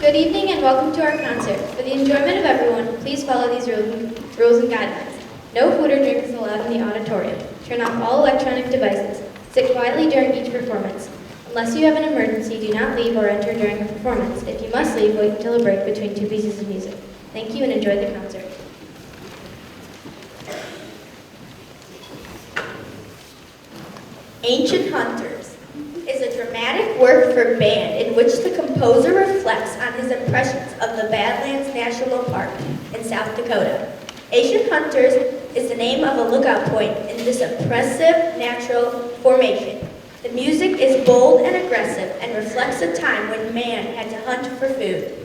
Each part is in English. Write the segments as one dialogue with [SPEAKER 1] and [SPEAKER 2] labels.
[SPEAKER 1] Good evening and welcome to our concert. For the enjoyment of everyone, please follow these rules and guidelines. No food or drink is allowed in the auditorium. Turn off all electronic devices. Sit quietly during each performance. Unless you have an emergency, do not leave or enter during a performance. If you must leave, wait until a break between two pieces of music. Thank you and enjoy the concert.
[SPEAKER 2] Ancient Hunters is a dramatic work for band in which the composer reflects on his impressions of the Badlands National Park in South Dakota. Ancient Hunters is the name of a lookout point in this impressive natural formation. The music is bold and aggressive and reflects a time when man had to hunt for food.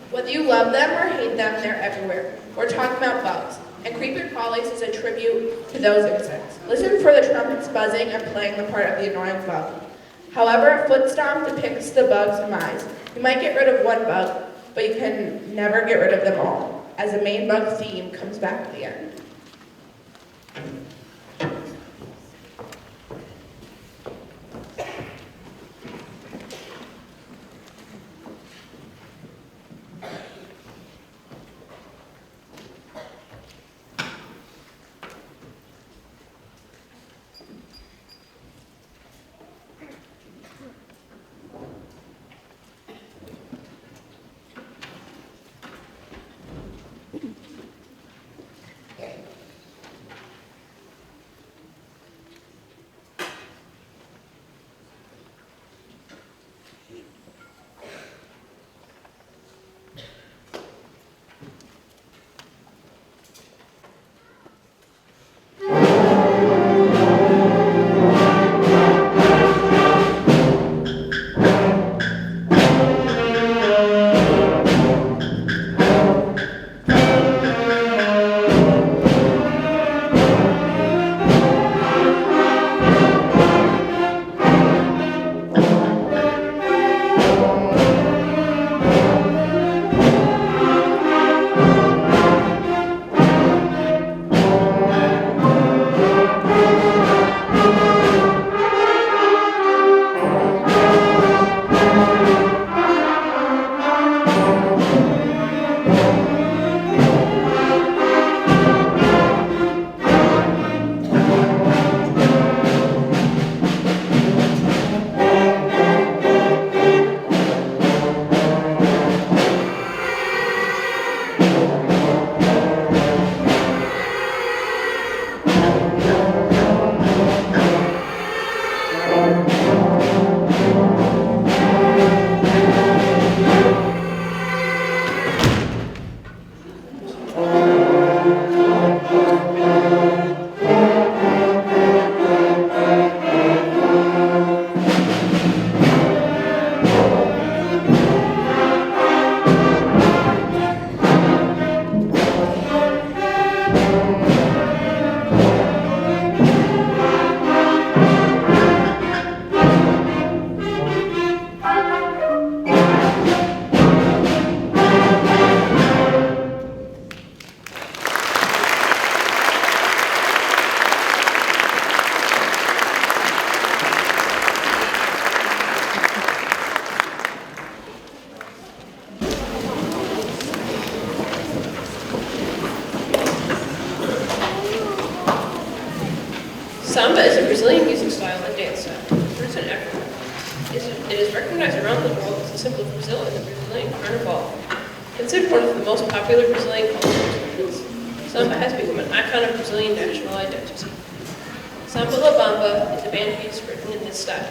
[SPEAKER 3] Whether you love them or hate them, they're everywhere. We're talking about bugs, and creepy crawlies is a tribute to those insects. Listen for the trumpets buzzing and playing the part of the annoying bug. However, a foot stomp depicts the bug's demise. You might get rid of one bug, but you can never get rid of them all, as the main bug theme comes back at the end.
[SPEAKER 4] recognized around the world as the symbol of Brazil in the Brazilian Carnival. Considered one of the most popular Brazilian cultural expressions, samba has become an icon of Brazilian national identity. Samba La Bamba is a band piece written in this style.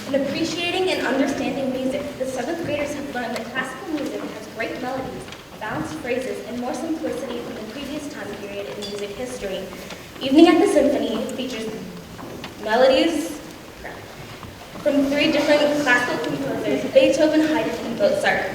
[SPEAKER 2] In appreciating and understanding music, the 7th graders have learned that classical music has great melodies, balanced phrases, and more simplicity than the previous time period in music history. Evening at the Symphony features melodies from 3 different classical composers, Beethoven, Haydn, and Mozart.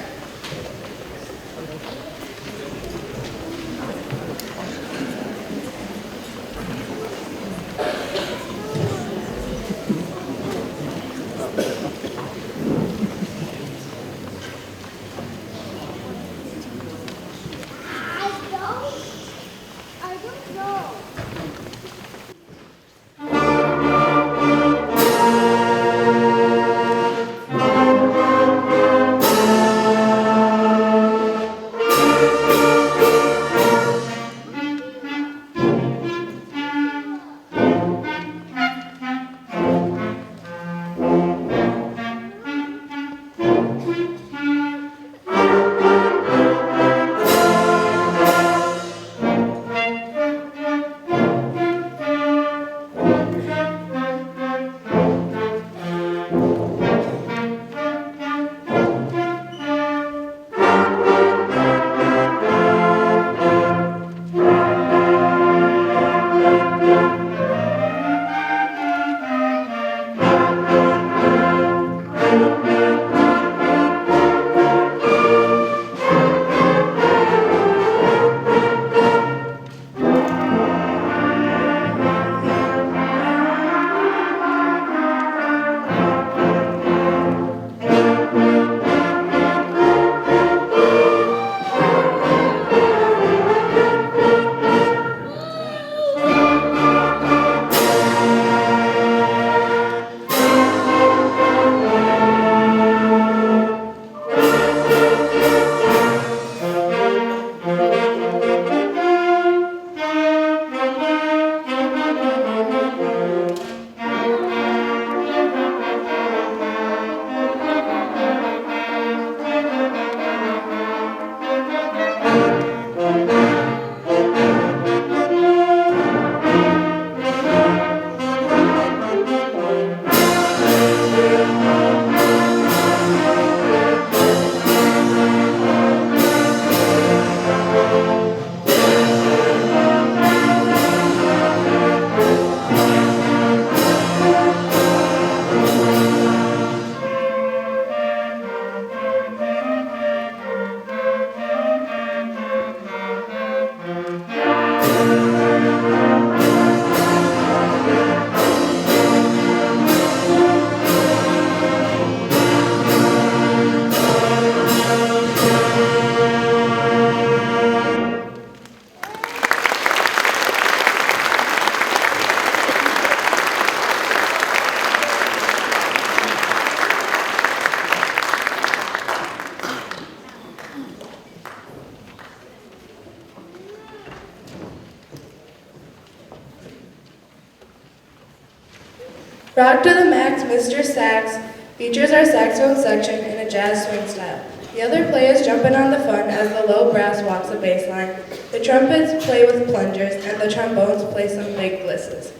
[SPEAKER 3] Rock to the Max, Mr. Sax features our saxophone section in a jazz swing style. The other players jump in on the fun as the low brass walks a bass line. The trumpets play with plungers, and the trombones play some big blisses.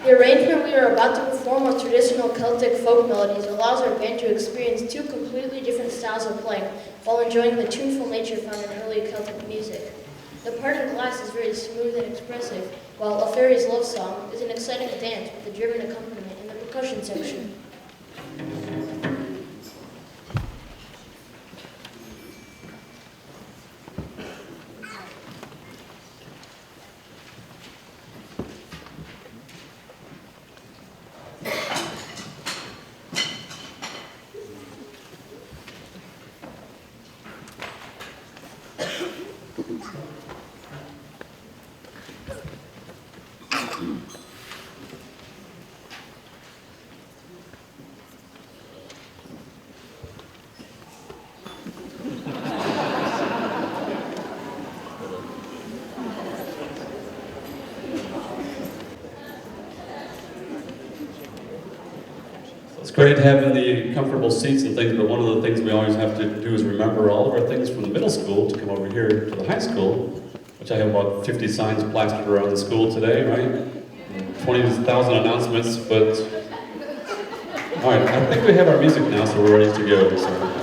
[SPEAKER 5] The arrangement we are about to perform of traditional Celtic folk melodies allows our band to experience two completely different styles of playing while enjoying the tuneful nature found in early Celtic music. The part in glass is very smooth and expressive, while A Fairy's Love Song is an exciting dance with a driven accompaniment in the percussion section.
[SPEAKER 6] It's great having the comfortable seats and things, but one of the things we always have to do is remember all of our things from the middle school to come over here to the high school, which I have about 50 signs plastered around the school today, right? 20,000 announcements, but... All right, I think we have our music now, so we're ready to go. So.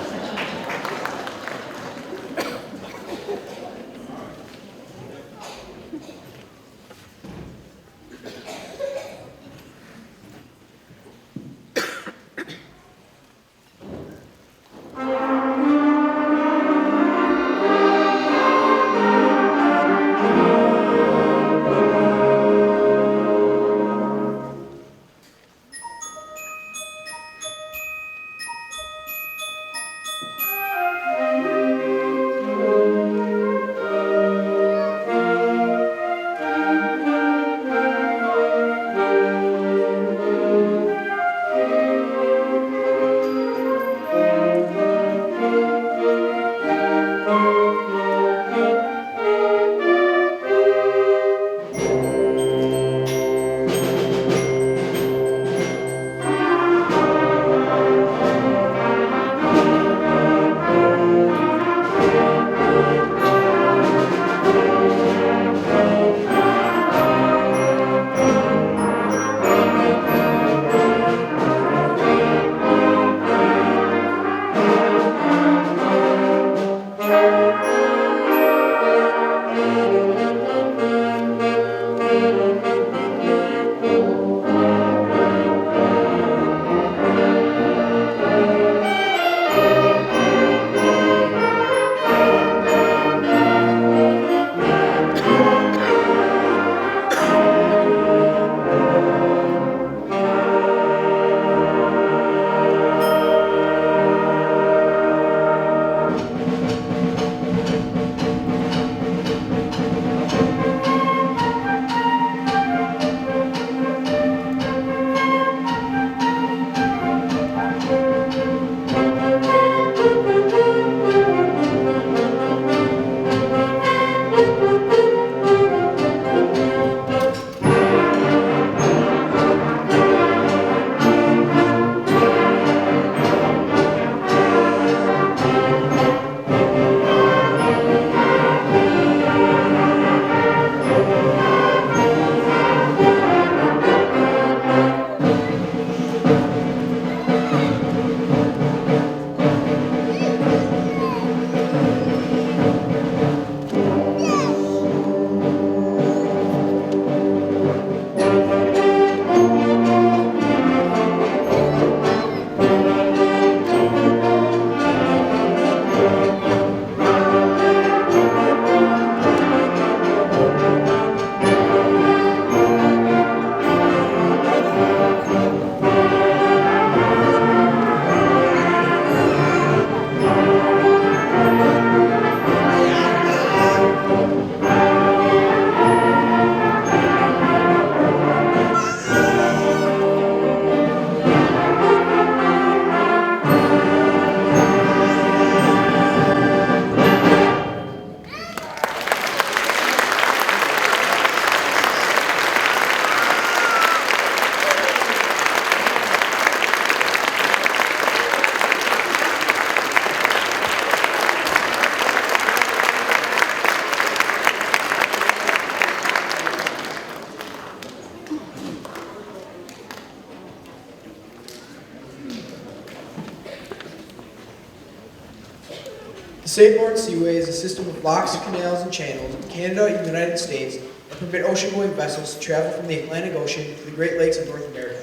[SPEAKER 7] St. Lawrence Seaway is a system of locks, canals, and channels in Canada and the United States that permit ocean-going vessels to travel from the Atlantic Ocean to the Great Lakes of North America.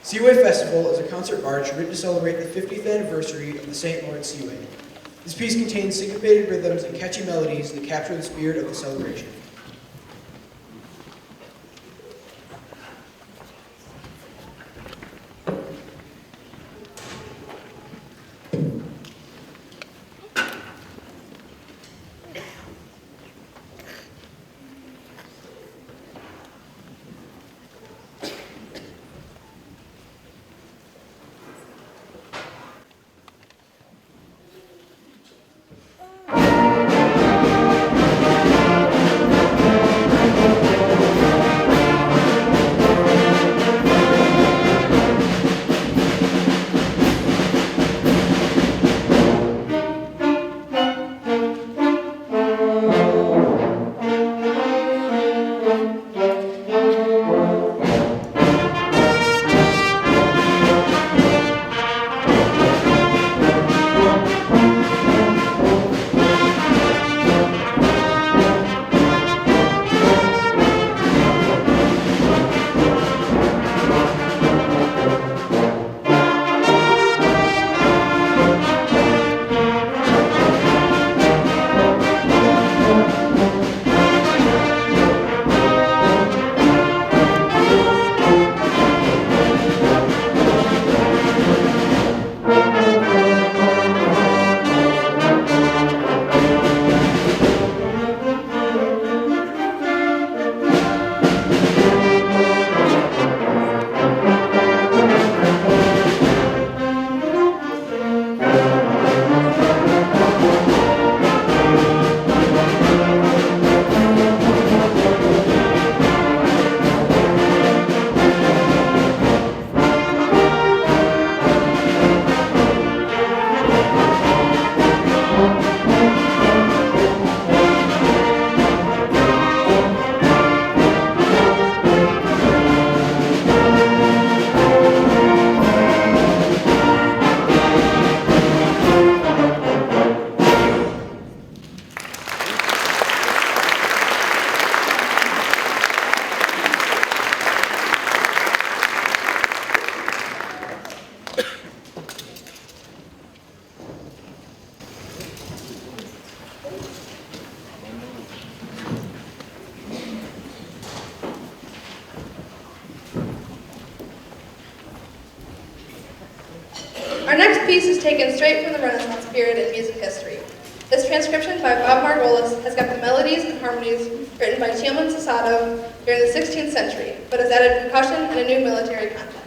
[SPEAKER 7] Seaway Festival is a concert march written to celebrate the 50th anniversary of the St. Lawrence Seaway. This piece contains syncopated rhythms and catchy melodies that capture the spirit of the celebration.
[SPEAKER 3] Our next piece is taken straight from the Renaissance period in music history. This transcription by Bob Margolis has got the melodies and harmonies written by Teilman Sasato during the 16th century, but has added percussion in a new military context.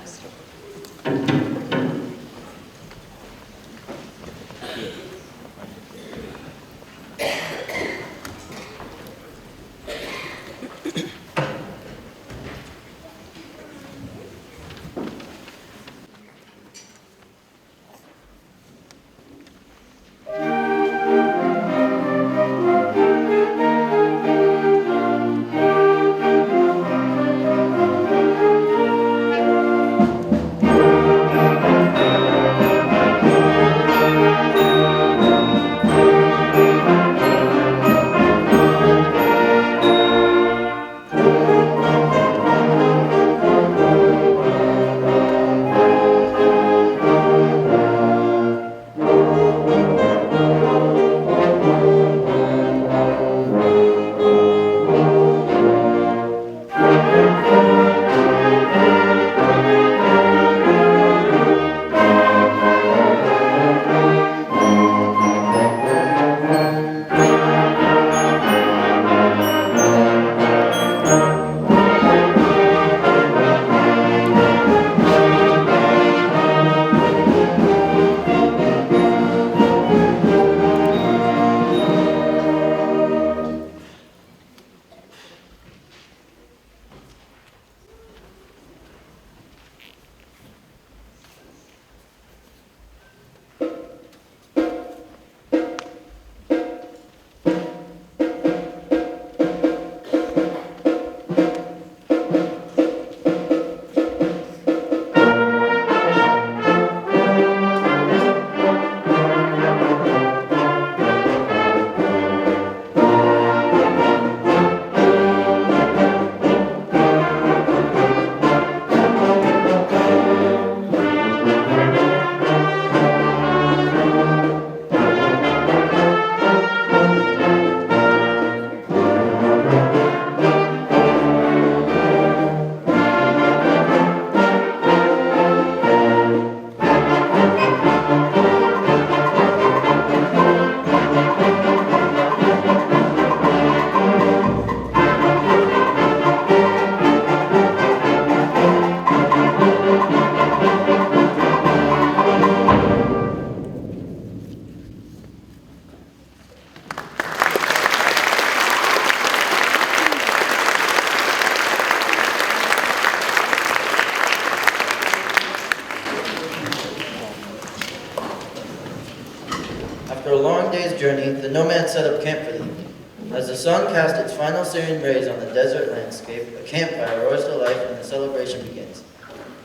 [SPEAKER 8] long day's journey, the nomads set up camp for the evening. As the sun cast its final searing rays on the desert landscape, a campfire roars to life and the celebration begins.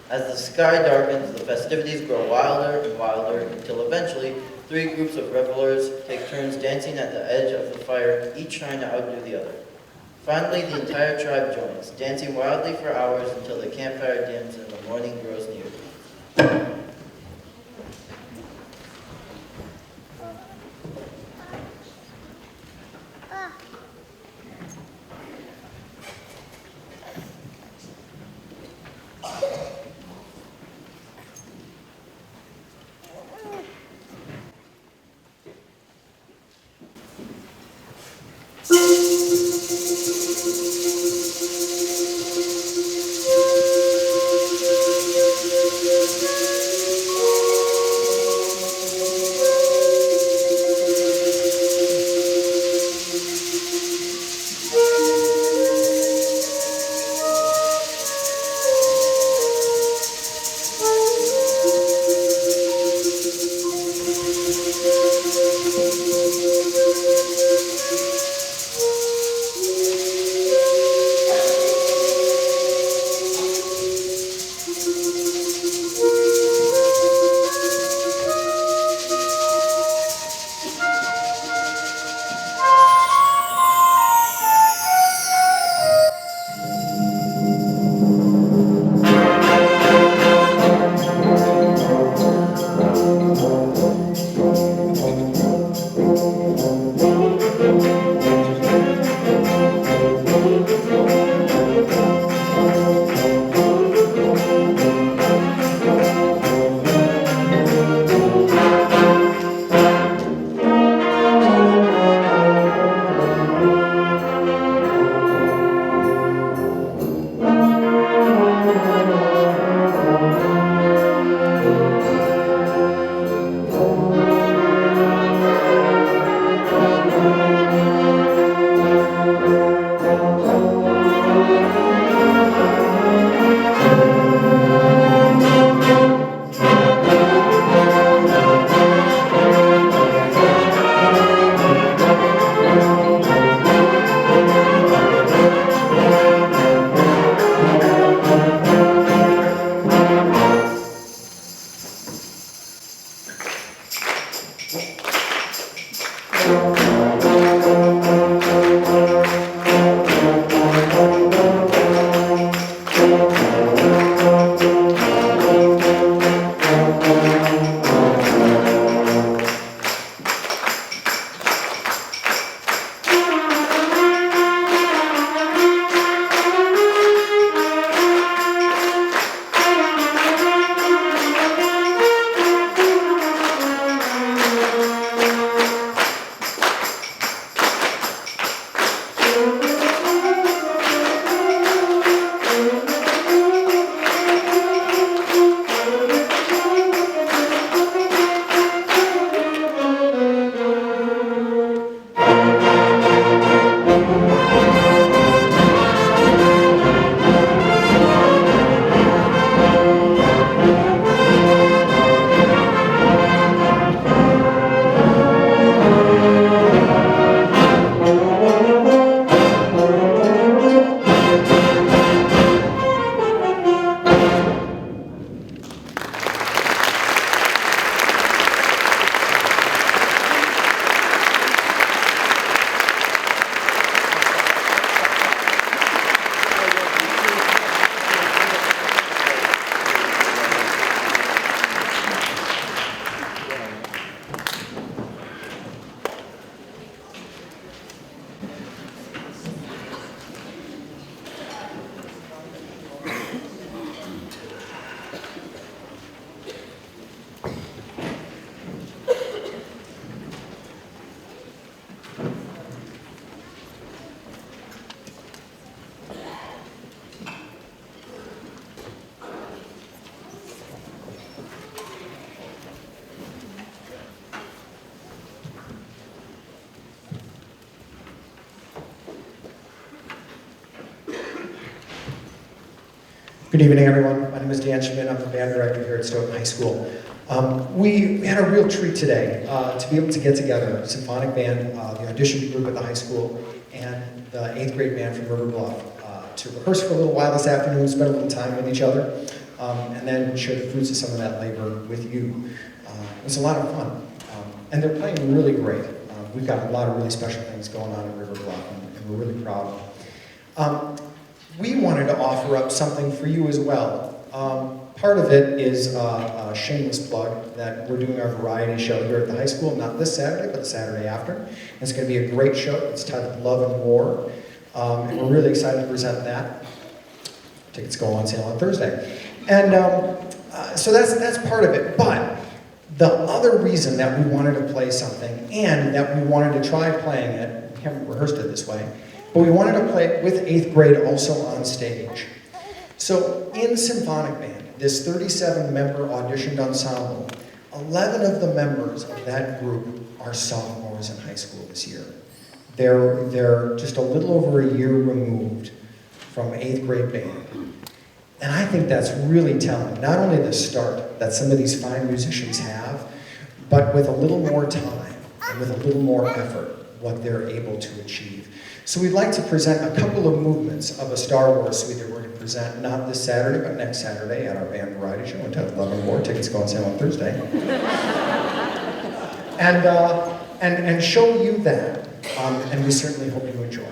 [SPEAKER 8] As the sky darkens, the festivities grow wilder and wilder until eventually 3 groups of revelers take turns dancing at the edge of the fire, each trying to outdo the other. Finally, the entire tribe joins, dancing wildly for hours until the campfire dims and the morning grows near.
[SPEAKER 9] Good evening, everyone. My name is Dan Schmidt. I'm the band director here at Stoughton High School. We had a real treat today to be able to get together, symphonic band, the audition group at the high school, and the 8th grade band from River Bluff to rehearse for a little while this afternoon, spend a little time with each other, and then share the fruits of some of that labor with you. It was a lot of fun, and they're playing really great. We've got a lot of really special things going on at River Bluff, and we're really proud. We wanted to offer up something for you as well. Part of it is a shameless plug that we're doing our variety show here at the high school, not this Saturday, but the Saturday after. And it's going to be a great show. It's titled Love and War, and we're really excited to present that. Tickets go on sale on Thursday. And so that's part of it. But the other reason that we wanted to play something and that we wanted to try playing it, we haven't rehearsed it this way, but we wanted to play it with 8th grade also on stage. So in symphonic band, this 37-member auditioned ensemble, 11 of the members of that group are sophomores in high school this year. They're just a little over a year removed from 8th grade band. And I think that's really telling, not only the start that some of these fine musicians have, but with a little more time and with a little more effort, what they're able to achieve. So we'd like to present a couple of movements of a Star Wars suite that we're going to present not this Saturday, but next Saturday at our band variety show entitled Love and War. Tickets go on sale on Thursday. and show you that, and we certainly hope you enjoy.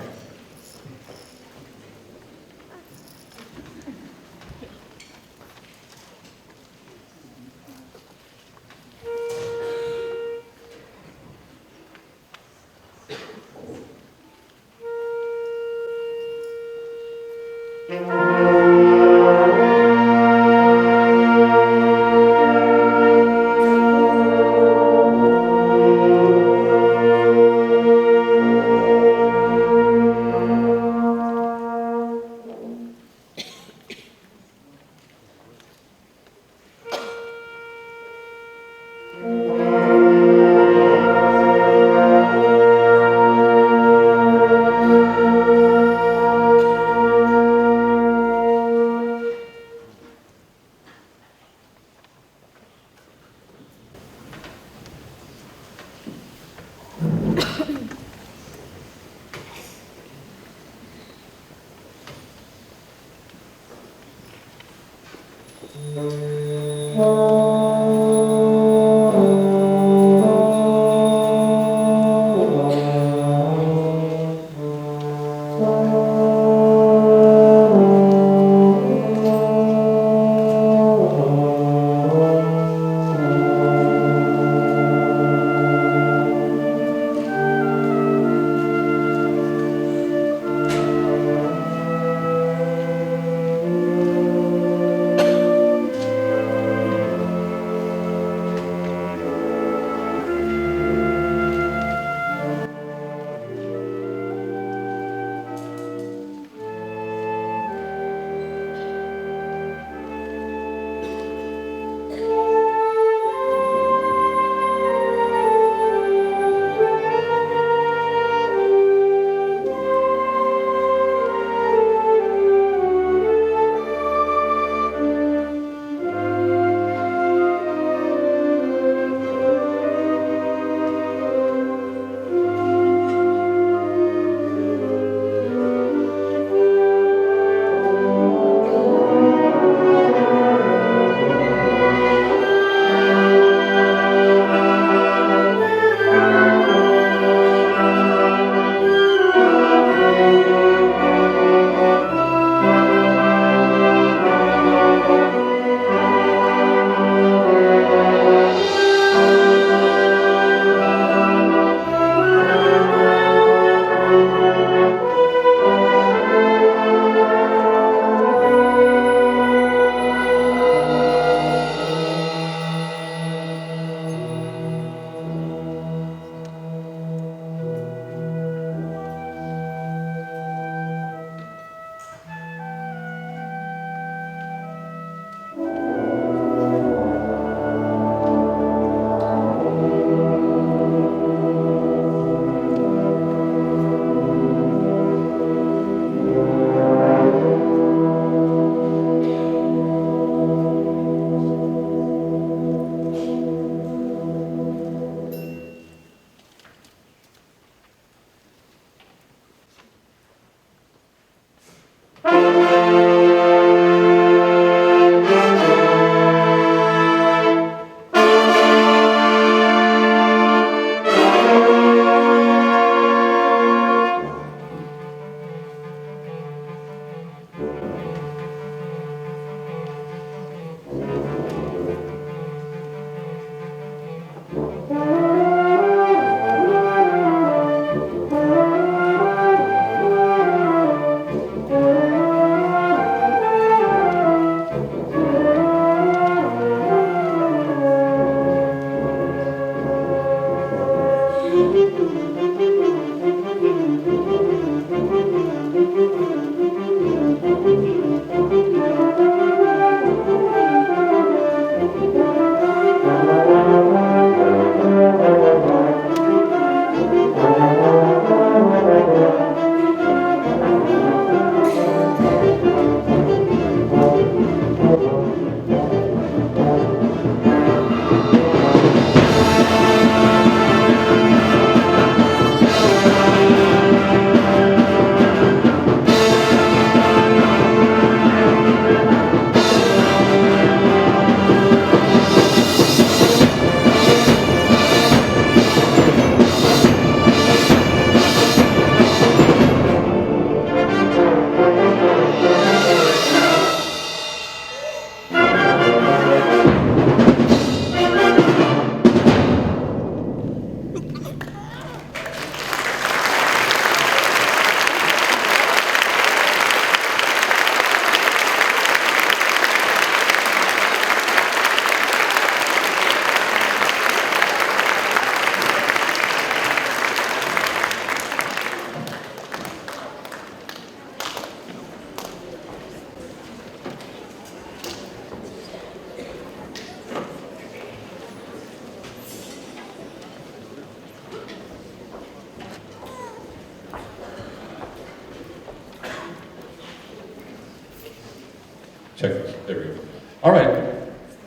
[SPEAKER 6] check, there we go. All right,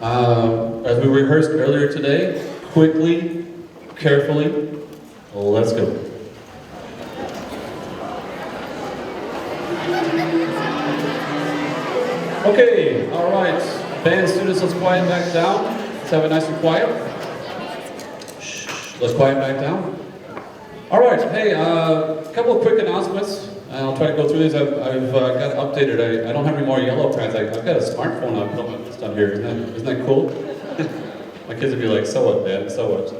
[SPEAKER 6] as we rehearsed earlier today, quickly, carefully, let's go. Okay, all right, band students, let's quiet back down. Let's have it nice and quiet. Shh, let's quiet back down. All right, hey, a couple of quick announcements. And I'll try to go through these. I've got it updated. I don't have any more yellow pads. I've got a smartphone now. I put all my stuff here. Isn't that cool? My kids would be like, so what, Dad? So what?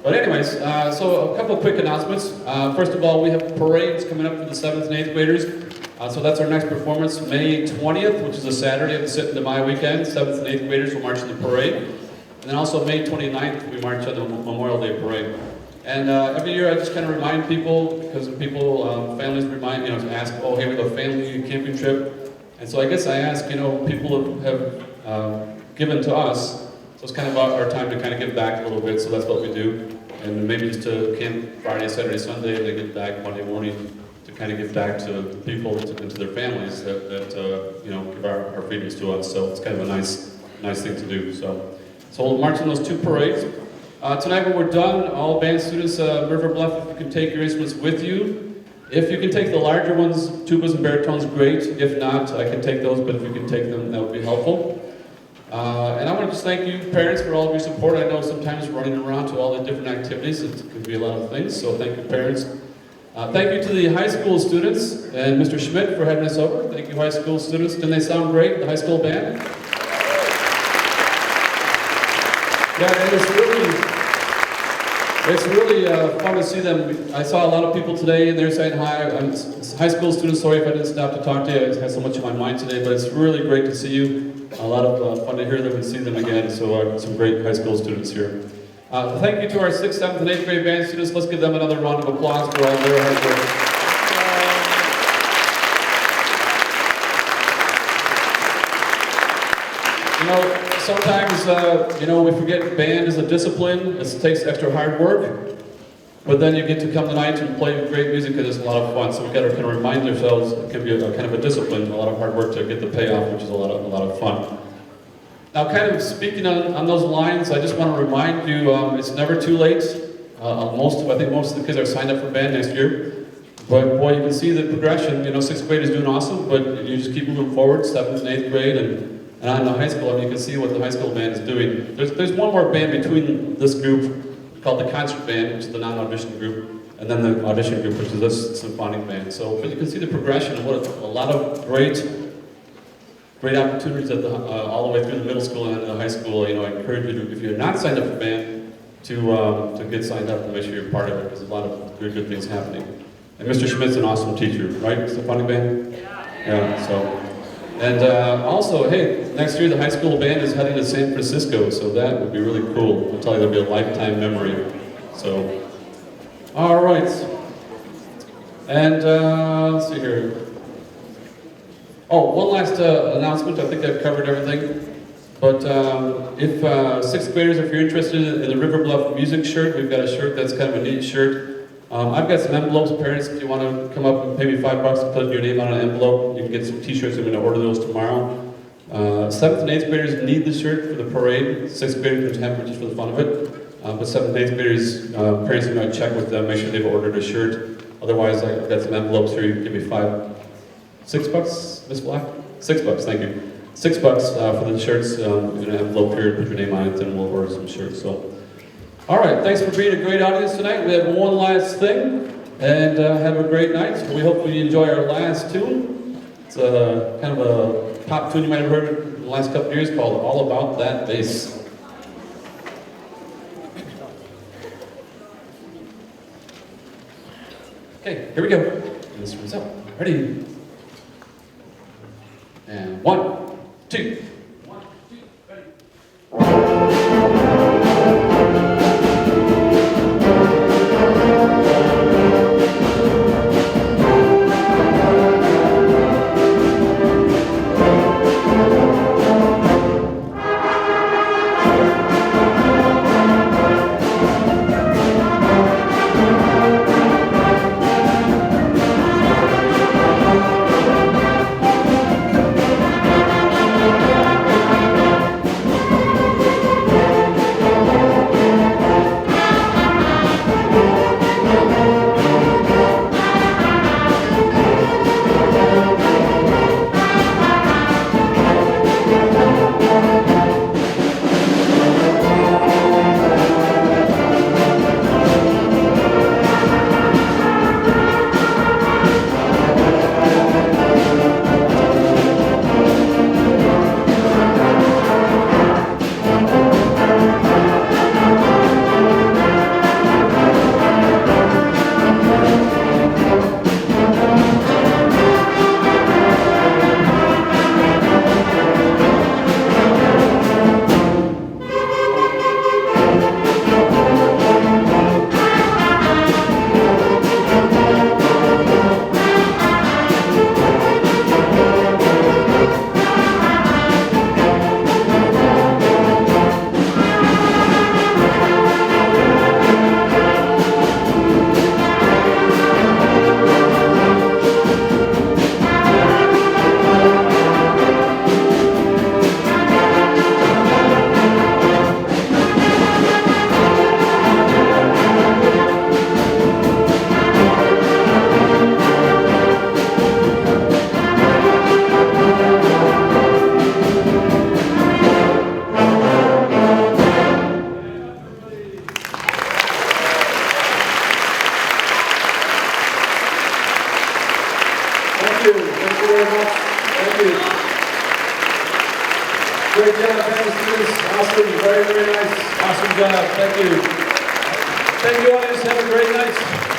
[SPEAKER 6] But anyways, so a couple of quick announcements. First of all, we have parades coming up for the 7th and 8th graders. So that's our next performance, May 20th, which is a Saturday of the Sit in the My weekend. 7th and 8th graders will march in the parade. And then also May 29th, we march on the Memorial Day parade. And every year I just kind of remind people, because people, families remind, ask, oh, hey, we have a family camping trip. And so I guess I ask, people have given to us, so it's kind of our time to kind of give back a little bit, so that's what we do. And maybe just to camp Friday, Saturday, Sunday, and then get back Monday morning to kind of give back to the people and to their families that give our freedoms to us. So it's kind of a nice thing to do. So we'll march in those two parades. Tonight when we're done, all band students, River Bluff, if you can take your instruments with you. If you can take the larger ones, tubas and baritones, great. If not, I can take those, but if you can take them, that would be helpful. And I want to just thank you, parents, for all of your support. I know sometimes running around to all the different activities, it can be a lot of things, so thank you, parents. Thank you to the high school students and Mr. Schmidt for having us over. Thank you, high school students. Didn't they sound great, the high school band? Yeah, and it's really fun to see them. I saw a lot of people today, and they're saying hi. I'm high school students, sorry if I didn't stop to talk to you. I had so much on my mind today, but it's really great to see you. A lot of fun to hear them and see them again, so some great high school students here. Thank you to our 6th, 7th, and 8th grade band students. Let's give them another round of applause for all their hard work. Sometimes, we forget band is a discipline. It takes extra hard work. But then you get to come tonight and play great music and it's a lot of fun. So we've got to kind of remind ourselves it can be a kind of a discipline, a lot of hard work to get the payoff, which is a lot of fun. Now, kind of speaking on those lines, I just want to remind you, it's never too late. I think most of the kids are signed up for band next year. But boy, you can see the progression. 6th grade is doing awesome, but you just keep moving forward, 7th and 8th grade, and on the high school, you can see what the high school band is doing. There's one more band between this group called the concert band, which is the non-audition group, and then the audition group, which is this symphonic band. But you can see the progression of what a lot of great opportunities at all the way through the middle school and the high school. I encourage you to, if you're not signed up for band, to get signed up and make sure you're part of it, because there's a lot of good things happening. And Mr. Schmidt's an awesome teacher, right? Symphonic band? Yeah, so. And also, hey, next year the high school band is heading to San Francisco, so that would be really cool. I'll tell you, that'll be a lifetime memory. So, all right. And let's see here. Oh, one last announcement. I think I've covered everything. But if 6th graders, if you're interested in the River Bluff music shirt, we've got a shirt that's kind of a neat shirt. I've got some envelopes, parents, if you want to come up and pay me $5 to put your name on an envelope, you can get some t-shirts. I'm going to order those tomorrow. 7th and 8th graders need the shirt for the parade. 6th graders can have it just for the fun of it. But 7th and 8th graders, parents are going to check with them, make sure they've ordered a shirt. Otherwise, I've got some envelopes here. You can give me $6, Miss Black? $6, thank you. $6 for the shirts in an envelope here. Put your name on it, and we'll order some shirts. So. All right, thanks for being a great audience tonight. We have one last thing, and have a great night. We hope you enjoy our last tune. It's kind of a pop tune you might have heard in the last couple of years called All About That Bass. Okay, here we go. This one's up. Ready? And 1, 2. Very, very nice. Awesome job. Thank you. Thank you, audience. Have a great night.